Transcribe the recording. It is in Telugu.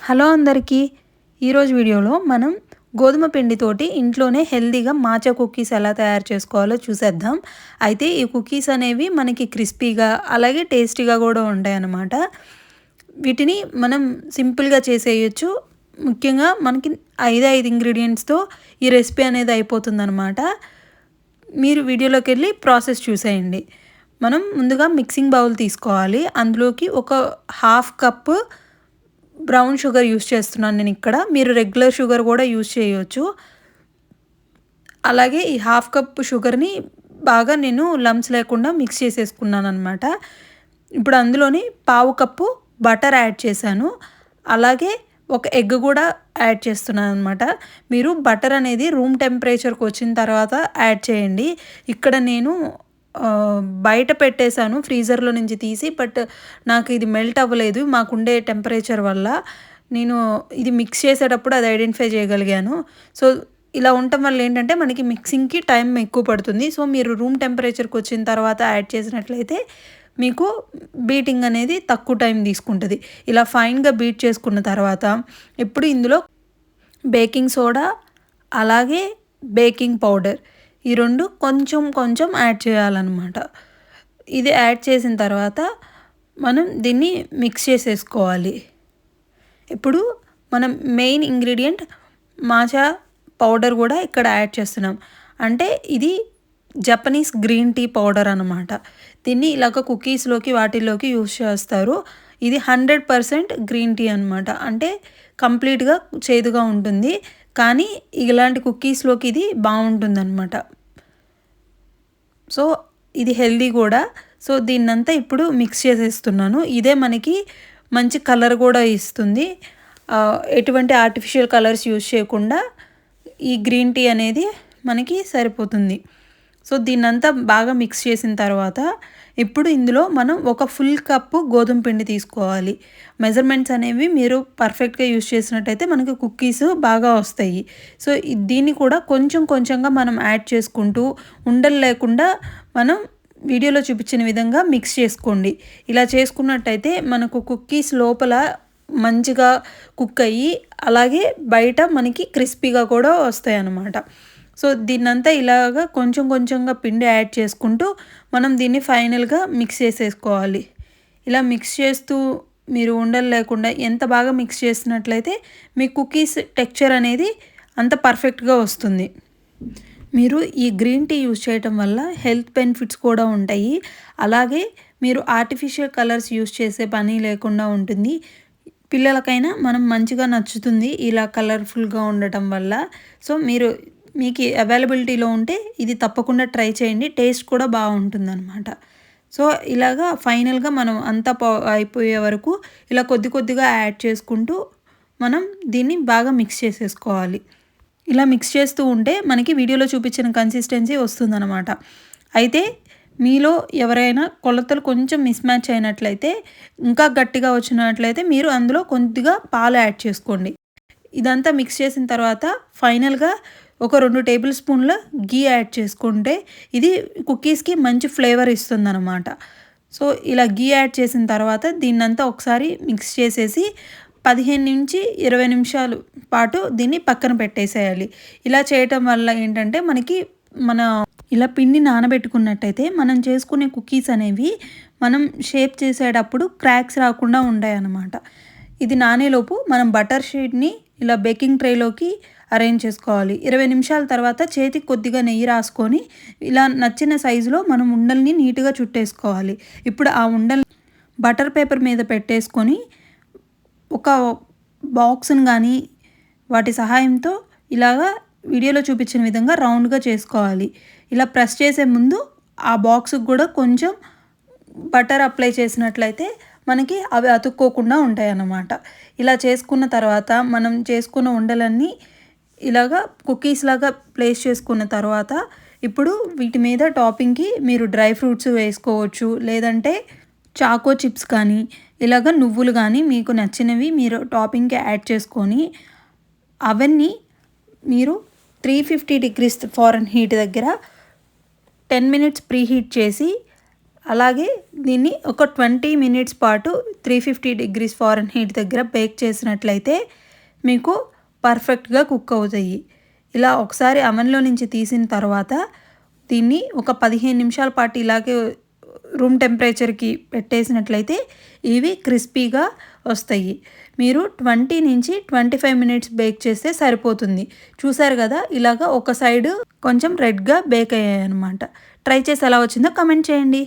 హలో అందరికీ. ఈరోజు వీడియోలో మనం గోధుమ పిండితోటి ఇంట్లోనే హెల్తీగా మాచా కుకీస్ ఎలా తయారు చేసుకోవాలో చూసేద్దాం. అయితే ఈ కుకీస్ అనేవి మనకి క్రిస్పీగా అలాగే టేస్టీగా కూడా ఉంటాయన్నమాట. వీటిని మనం సింపుల్గా చేసేయచ్చు. ముఖ్యంగా మనకి 5 ఇంగ్రీడియంట్స్తో ఈ రెసిపీ అనేది అయిపోతుందన్నమాట. మీరు వీడియోలోకి వెళ్ళి ప్రాసెస్ చూసేయండి. మనం ముందుగా మిక్సింగ్ బౌల్ తీసుకోవాలి. అందులోకి ఒక half cup brown sugar use చేస్తున్నాను నేను ఇక్కడ. మీరు రెగ్యులర్ షుగర్ కూడా యూస్ చేయవచ్చు. అలాగే ఈ హాఫ్ కప్ షుగర్ని బాగా నేను లంప్స్ లేకుండా మిక్స్ చేసేసుకున్నాను అనమాట. ఇప్పుడు అందులోని పావు కప్పు బటర్ యాడ్ చేశాను. అలాగే ఒక ఎగ్ కూడా యాడ్ చేస్తున్నాను అనమాట. మీరు బటర్ అనేది రూమ్ టెంపరేచర్కి వచ్చిన తర్వాత యాడ్ చేయండి. ఇక్కడ నేను బయట పెట్టేశాను ఫ్రీజర్లో నుంచి తీసి. బట్ నాకు ఇది మెల్ట్ అవ్వలేదు మాకుండే టెంపరేచర్ వల్ల. నేను ఇది మిక్స్ చేసేటప్పుడు అది ఐడెంటిఫై చేయగలిగాను. సో ఇలా ఉండటం వల్ల ఏంటంటే మనకి మిక్సింగ్కి టైం ఎక్కువ పడుతుంది. సో మీరు రూమ్ టెంపరేచర్కి వచ్చిన తర్వాత యాడ్ చేసినట్లయితే మీకు బీటింగ్ అనేది తక్కువ టైం తీసుకుంటుంది. ఇలా ఫైన్గా బీట్ చేసుకున్న తర్వాత ఇప్పుడు ఇందులో బేకింగ్ సోడా అలాగే బేకింగ్ పౌడర్ ఈ రెండు కొంచెం కొంచెం యాడ్ చేయాలన్నమాట. ఇది యాడ్ చేసిన తర్వాత మనం దీన్ని మిక్స్ చేసేసుకోవాలి. ఇప్పుడు మనం మెయిన్ ఇంగ్రీడియంట్ మాచా పౌడర్ కూడా ఇక్కడ యాడ్ చేస్తున్నాం. అంటే ఇది జపనీస్ గ్రీన్ టీ పౌడర్ అన్నమాట. దీన్ని ఇలాగ కుకీస్లోకి వాటిల్లోకి యూస్ చేస్తారు. ఇది 100% గ్రీన్ టీ అనమాట. అంటే కంప్లీట్గా చేదుగా ఉంటుంది, కానీ ఇలాంటి కుకీస్లోకి ఇది బాగుంటుందన్నమాట. సో ఇది హెల్దీ కూడా. సో దీన్నంతా ఇప్పుడు మిక్స్ చేసేస్తున్నాను. ఇదే మనకి మంచి కలర్ కూడా ఇస్తుంది. ఎటువంటి ఆర్టిఫిషియల్ కలర్స్ యూస్ చేయకుండా ఈ గ్రీన్ టీ అనేది మనకి సరిపోతుంది. సో దీన్నంతా బాగా మిక్స్ చేసిన తర్వాత ఇప్పుడు ఇందులో మనం ఒక ఫుల్ కప్పు గోధుమ పిండి తీసుకోవాలి. మెజర్మెంట్స్ అనేవి మీరు పర్ఫెక్ట్గా యూస్ చేసినట్టయితే మనకి కుకీస్ బాగా వస్తాయి. సో దీన్ని కూడా కొంచెం కొంచెంగా మనం యాడ్ చేసుకుంటూ ఉండలు లేకుండా మనం వీడియోలో చూపించిన విధంగా మిక్స్ చేసుకోండి. ఇలా చేసుకున్నట్టయితే మనకు కుకీస్ లోపల మంచిగా కుక్ అయ్యి అలాగే బయట మనకి క్రిస్పీగా కూడా వస్తాయి అన్నమాట. సో దీన్నంతా ఇలాగా కొంచెం కొంచెంగా పిండి యాడ్ చేసుకుంటూ మనం దీన్ని ఫైనల్గా మిక్స్ చేసేసుకోవాలి. ఇలా మిక్స్ చేస్తూ మీరు ఉండలు లేకుండా ఎంత బాగా మిక్స్ చేసినట్లయితే మీ కుకీస్ టెక్స్చర్ అనేది అంత పర్ఫెక్ట్గా వస్తుంది. మీరు ఈ గ్రీన్ టీ యూస్ చేయటం వల్ల హెల్త్ బెనిఫిట్స్ కూడా ఉంటాయి. అలాగే మీరు ఆర్టిఫిషియల్ కలర్స్ యూస్ చేసే పని లేకుండా ఉంటుంది. పిల్లలకైనా మనం మంచిగా నచ్చుతుంది ఇలా కలర్ఫుల్గా ఉండటం వల్ల. సో మీకు అవైలబిలిటీలో ఉంటే ఇది తప్పకుండా ట్రై చేయండి. టేస్ట్ కూడా బాగుంటుందన్నమాట. సో ఇలాగా ఫైనల్గా మనం అంతా అయిపోయే వరకు ఇలా కొద్ది కొద్దిగా యాడ్ చేసుకుంటూ మనం దీన్ని బాగా మిక్స్ చేసేసుకోవాలి. ఇలా మిక్స్ చేస్తూ ఉంటే మనకి వీడియోలో చూపించిన కన్సిస్టెన్సీ వస్తుందన్నమాట. అయితే మీలో ఎవరైనా కొలతలు కొంచెం మిస్ మ్యాచ్ అయినట్లయితే, ఇంకా గట్టిగా వచ్చినట్లయితే మీరు అందులో కొద్దిగా పాలు యాడ్ చేసుకోండి. ఇదంతా మిక్స్ చేసిన తర్వాత ఫైనల్గా ఒక 2 టేబుల్ స్పూన్ల గీ యాడ్ చేసుకుంటే ఇది కుకీస్కి మంచి ఫ్లేవర్ ఇస్తుందన్నమాట. సో ఇలా గీ యాడ్ చేసిన తర్వాత దీన్నంతా ఒకసారి మిక్స్ చేసేసి 15 నుంచి 20 నిమిషాలు పాటు దీన్ని పక్కన పెట్టేసేయాలి. ఇలా చేయటం వల్ల ఏంటంటే మనకి ఇలా పిండి నానబెట్టుకున్నట్టయితే మనం చేసుకునే కుకీస్ అనేవి మనం షేప్ చేసేటప్పుడు క్రాక్స్ రాకుండా ఉంటాయన్నమాట. ఇది నానేలోపు మనం బటర్ షీట్ని ఇలా బేకింగ్ ట్రేలోకి అరేంజ్ చేసుకోవాలి. 20 నిమిషాల తర్వాత చేతికి కొద్దిగా నెయ్యి రాసుకొని ఇలా నచ్చిన సైజులో మనం ఉండల్ని నీట్గా చుట్టేసుకోవాలి. ఇప్పుడు ఆ ఉండల్ని బటర్ పేపర్ మీద పెట్టేసుకొని ఒక బాక్స్ని కానీ వాటి సహాయంతో ఇలాగా వీడియోలో చూపించిన విధంగా రౌండ్గా చేసుకోవాలి. ఇలా ప్రెస్ చేసే ముందు ఆ బాక్స్కి కూడా కొంచెం బటర్ అప్లై చేసినట్లయితే మనకి అవి అతుక్కోకుండా ఉంటాయి అన్నమాట. ఇలా చేసుకున్న తర్వాత మనం చేసుకున్న ఉండలన్నీ ఇలాగా కుకీస్ లాగా ప్లేస్ చేసుకున్న తర్వాత ఇప్పుడు వీటి మీద టాపింగ్కి మీరు డ్రై ఫ్రూట్స్ వేసుకోవచ్చు. లేదంటే చాకో చిప్స్ కానీ ఇలాగ నువ్వులు కానీ మీకు నచ్చినవి మీరు టాపింగ్కి యాడ్ చేసుకొని అవన్నీ మీరు 350 degrees ఫారెన్హీట్ దగ్గర 10 minutes ప్రీ హీట్ చేసి అలాగే దీన్ని ఒక 20 మినిట్స్ పాటు 350 డిగ్రీస్ ఫారెన్హీట్ దగ్గర బేక్ చేసినట్లయితే మీకు పర్ఫెక్ట్గా కుక్ అవుతాయి. ఇలా ఒకసారి అవెన్లో నుంచి తీసిన తర్వాత దీన్ని ఒక 15 నిమిషాల పాటు ఇలాగే రూమ్ టెంపరేచర్కి పెట్టేసినట్లయితే ఇవి క్రిస్పీగా వస్తాయి. మీరు 20 నుంచి 25 మినిట్స్ బేక్ చేస్తే సరిపోతుంది. చూసారు కదా, ఇలాగ ఒక సైడ్ కొంచెం రెడ్గా బేక్ అయ్యాయి అన్నమాట. ట్రై చేసి ఎలా వచ్చిందో కమెంట్ చేయండి.